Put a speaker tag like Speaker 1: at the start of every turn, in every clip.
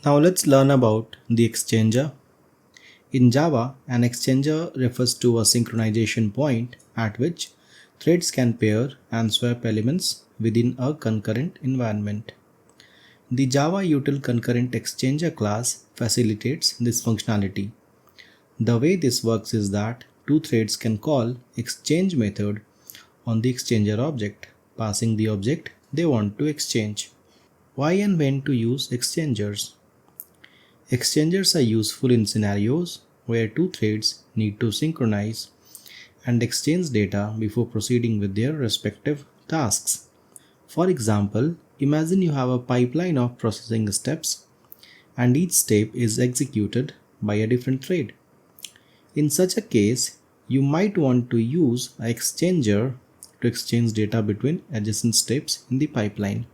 Speaker 1: Now let's learn about the exchanger. In Java, an exchanger refers to a synchronization point at which threads can pair and swap elements within a concurrent environment. The Java util concurrent exchanger class facilitates this functionality. The way this works is that two threads can call exchange method on the exchanger object, passing the object they want to exchange. Why and when to use exchangers? Exchangers are useful in scenarios where two threads need to synchronize and exchange data before proceeding with their respective tasks. For example, imagine you have a pipeline of processing steps and each step is executed by a different thread. In such a case, you might want to use an exchanger to exchange data between adjacent steps in the pipeline.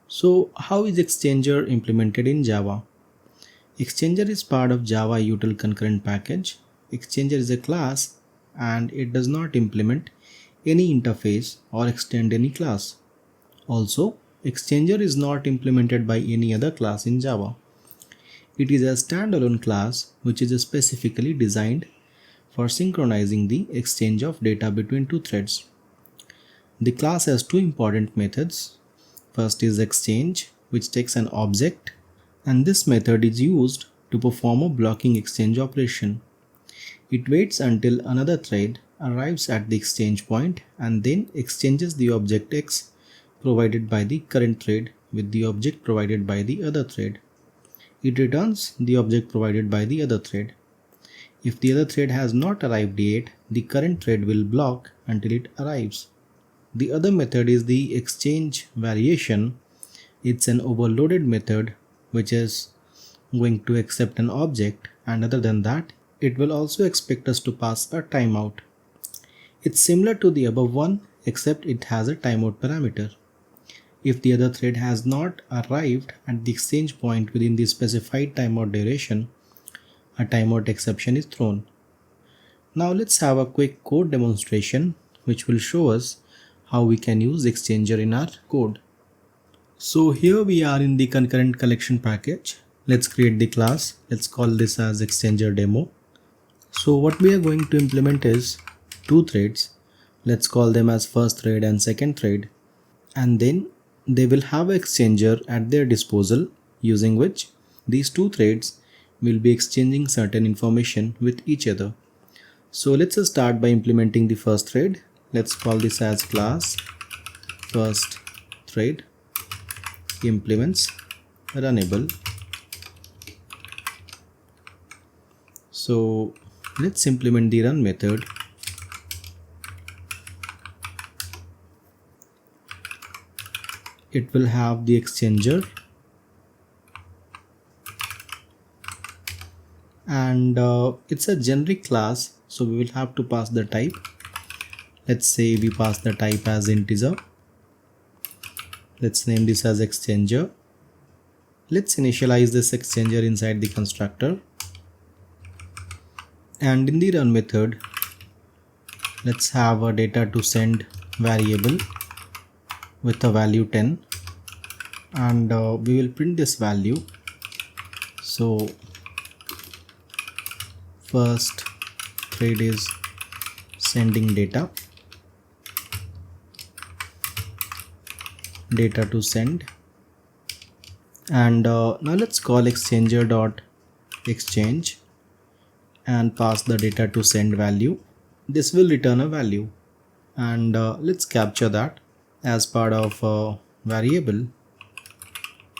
Speaker 1: So, how is exchanger implemented in Java? Exchanger is part of Java util concurrent package. Exchanger is a class and it does not implement any interface or extend any class. Also, exchanger is not implemented by any other class in Java. It is a standalone class which is specifically designed for synchronizing the exchange of data between two threads. The class has two important methods. First is exchange, which takes an object, and this method is used to perform a blocking exchange operation. It waits until another thread arrives at the exchange point and then exchanges the object X provided by the current thread with the object provided by the other thread. It returns the object provided by the other thread. If the other thread has not arrived yet, the current thread will block until it arrives. The other method is the exchange variation. It's an overloaded method which is going to accept an object, and other than that, it will also expect us to pass a timeout. It's similar to the above one, except it has a timeout parameter. If the other thread has not arrived at the exchange point within the specified timeout duration, a timeout exception is thrown. Now let's have a quick code demonstration which will show us how we can use exchanger in our code. So here we are in the concurrent collection package. Let's create the class. Let's call this as exchanger demo. So what we are going to implement is two threads. Let's call them as first thread and second thread. And then they will have an exchanger at their disposal using which these two threads will be exchanging certain information with each other. So let's start by implementing the first thread. Let's call this as class first thread implements runnable. So let's implement the run method. It will have the exchanger and it's a generic class, so we will have to pass the type. Let's say we pass the type as integer. Let's name this as exchanger. Let's initialize this exchanger inside the constructor, and in the run method let's have a data to send variable with a value 10, and we will print this value. So first thread is sending data to send, and now let's call exchanger dot exchange and pass the data to send value. This will return a value, and let's capture that as part of a variable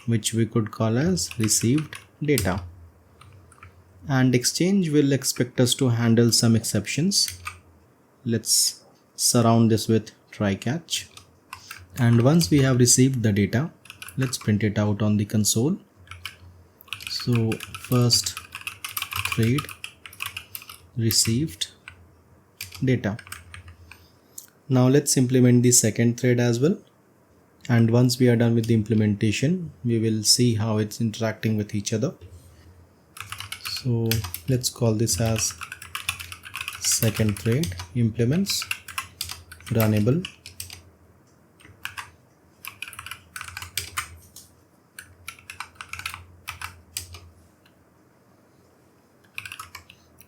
Speaker 1: which we could call as received data. And exchange will expect us to handle some exceptions. Let's surround this with try catch, and once we have received the data, let's print it out on the console. So first thread received data. Now let's implement the second thread as well, and once we are done with the implementation, we will see how it's interacting with each other. So let's call this as second thread implements runnable.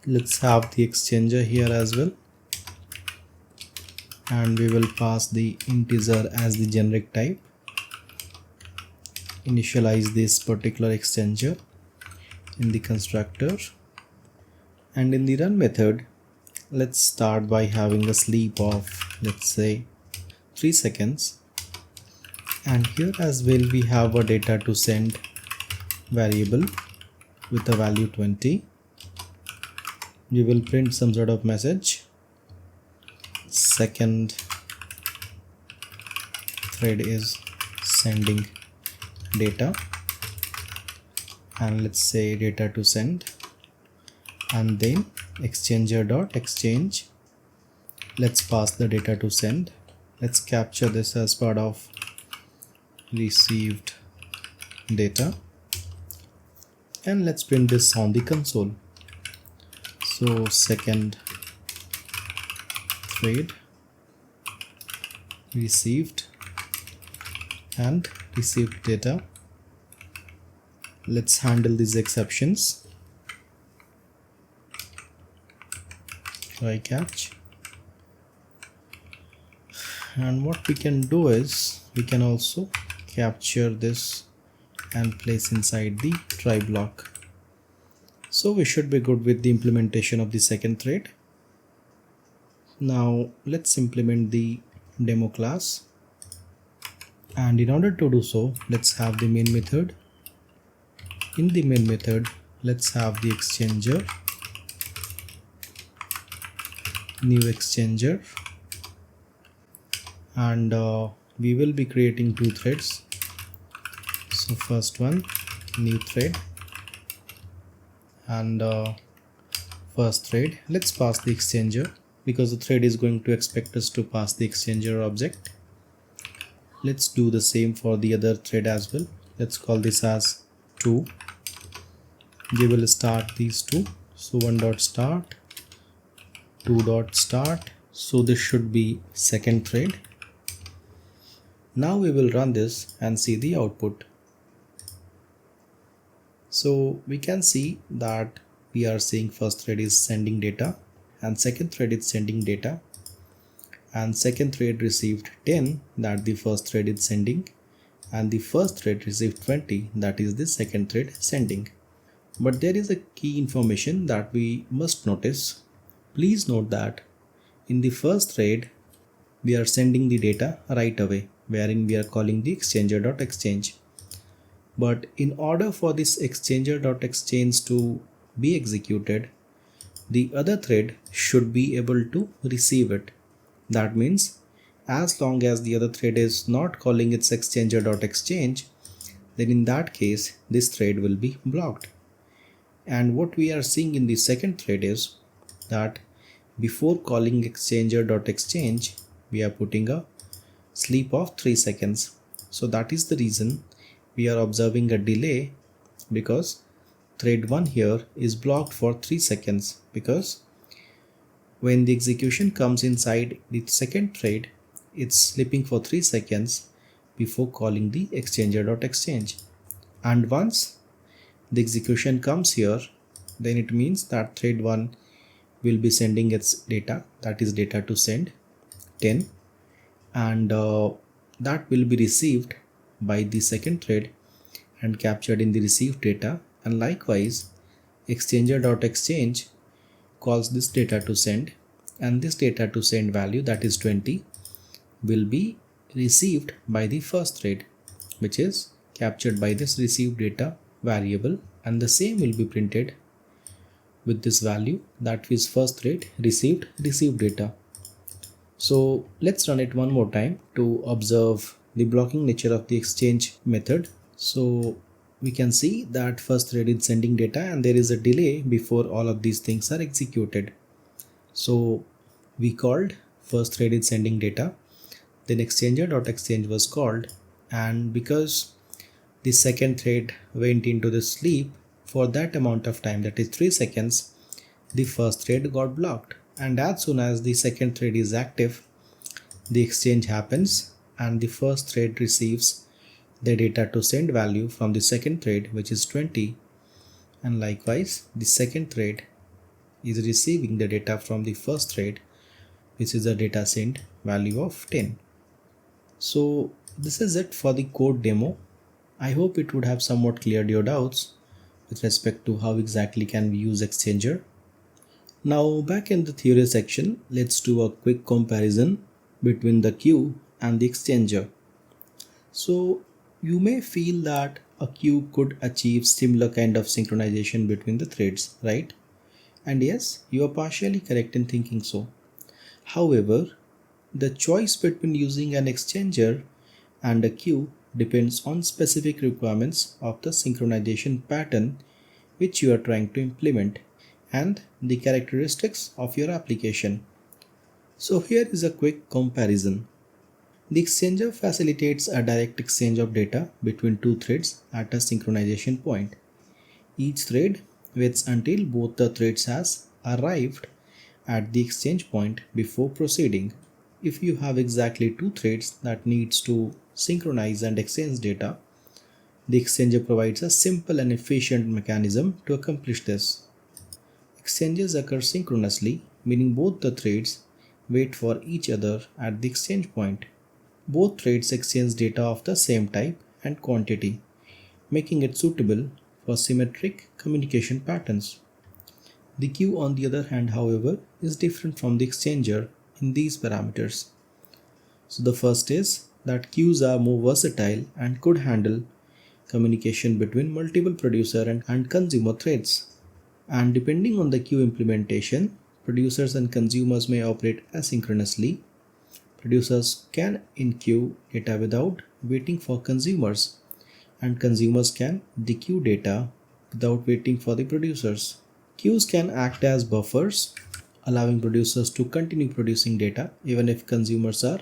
Speaker 1: Let's have the exchanger here as well, and we will pass the integer as the generic type. Initialize this particular exchanger in the constructor, and in the run method, let's start by having a sleep of, let's say, 3 seconds, and here as well we have a data to send variable with a value 20. We will print some sort of message. Second thread is sending data, and let's say data to send, and then exchanger.exchange. Let's pass the data to send. Let's capture this as part of received data, and let's print this on the console. So second thread received and received data. Let's handle these exceptions. Try catch, and what we can do is we can also capture this and place inside the try block. So we should be good with the implementation of the second thread. Now let's implement the demo class, and in order to do so, let's have the main method. In the main method, let's have the exchanger, new exchanger, and we will be creating 2 threads. So first one, new thread, and first thread, let's pass the exchanger because the thread is going to expect us to pass the exchanger object. Let's do the same for the other thread as well. Let's call this as 2. We will start these two. So 1.start, 2.start. So this should be second thread. Now we will run this and see the output. So we can see that we are seeing first thread is sending data and second thread is sending data, and second thread received 10, that the first thread is sending, and the first thread received 20, that is the second thread sending. But there is a key information that we must notice. Please note that in the first thread we are sending the data right away, wherein we are calling the exchanger.exchange. But in order for this exchanger.exchange to be executed, the other thread should be able to receive it. That means as long as the other thread is not calling its exchanger.exchange, then in that case this thread will be blocked. And what we are seeing in the second thread is that before calling exchanger.exchange, we are putting a sleep of 3 seconds. So that is the reason we are observing a delay, because thread 1 here is blocked for 3 seconds, because when the execution comes inside the second thread, it's sleeping for 3 seconds before calling the exchanger.exchange. And once the execution comes here, then it means that thread 1 will be sending its data, that is data to send 10, and that will be received by the second thread and captured in the received data. And likewise exchanger.exchange calls this data to send, and this data to send value, that is 20, will be received by the first thread, which is captured by this received data variable, and the same will be printed with this value, that is first thread received data. So let's run it one more time to observe the blocking nature of the exchange method. So we can see that first thread is sending data and there is a delay before all of these things are executed. So we called first thread is sending data, then exchanger.exchange was called, and because the second thread went into the sleep for that amount of time, that is 3 seconds, the first thread got blocked. And as soon as the second thread is active, the exchange happens and the first thread receives the data to send value from the second thread, which is 20, and likewise the second thread is receiving the data from the first thread, which is a data sent value of 10. So this is it for the code demo. I hope it would have somewhat cleared your doubts with respect to how exactly can we use Exchanger. Now back in the theory section, let's do a quick comparison between the queue and the Exchanger. So you may feel that a queue could achieve similar kind of synchronization between the threads, right? And yes, you are partially correct in thinking so. However, the choice between using an exchanger and a queue depends on specific requirements of the synchronization pattern which you are trying to implement and the characteristics of your application. So here is a quick comparison. The exchanger facilitates a direct exchange of data between two threads at a synchronization point. Each thread waits until both the threads has arrived at the exchange point before proceeding. If you have exactly two threads that needs to synchronize and exchange data, the exchanger provides a simple and efficient mechanism to accomplish this. Exchanges occur synchronously, meaning both the threads wait for each other at the exchange point. Both threads exchange data of the same type and quantity, making it suitable for symmetric communication patterns. The queue, on the other hand, however, is different from the exchanger in these parameters. So the first is that queues are more versatile and could handle communication between multiple producer and consumer threads. And depending on the queue implementation, producers and consumers may operate asynchronously. Producers can enqueue data without waiting for consumers, and consumers can dequeue data without waiting for the producers. Queues can act as buffers, allowing producers to continue producing data even if consumers are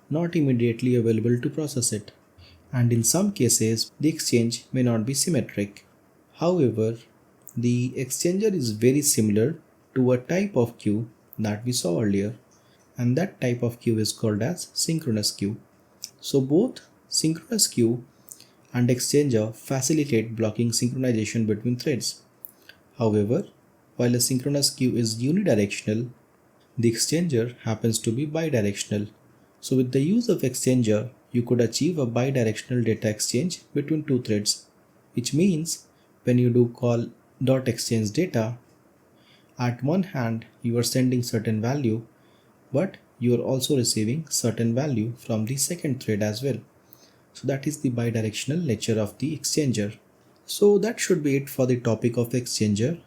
Speaker 1: not immediately available to process it. And in some cases, the exchange may not be symmetric. However, the exchanger is very similar to a type of queue that we saw earlier, and that type of queue is called as synchronous queue. So both synchronous queue and exchanger facilitate blocking synchronization between threads. However, while a synchronous queue is unidirectional, the exchanger happens to be bidirectional. So with the use of exchanger, you could achieve a bidirectional data exchange between two threads, which means when you do call dot exchange data, at one hand you are sending certain value, but you are also receiving certain value from the second thread as well. So that is the bidirectional nature of the exchanger. So that should be it for the topic of exchanger.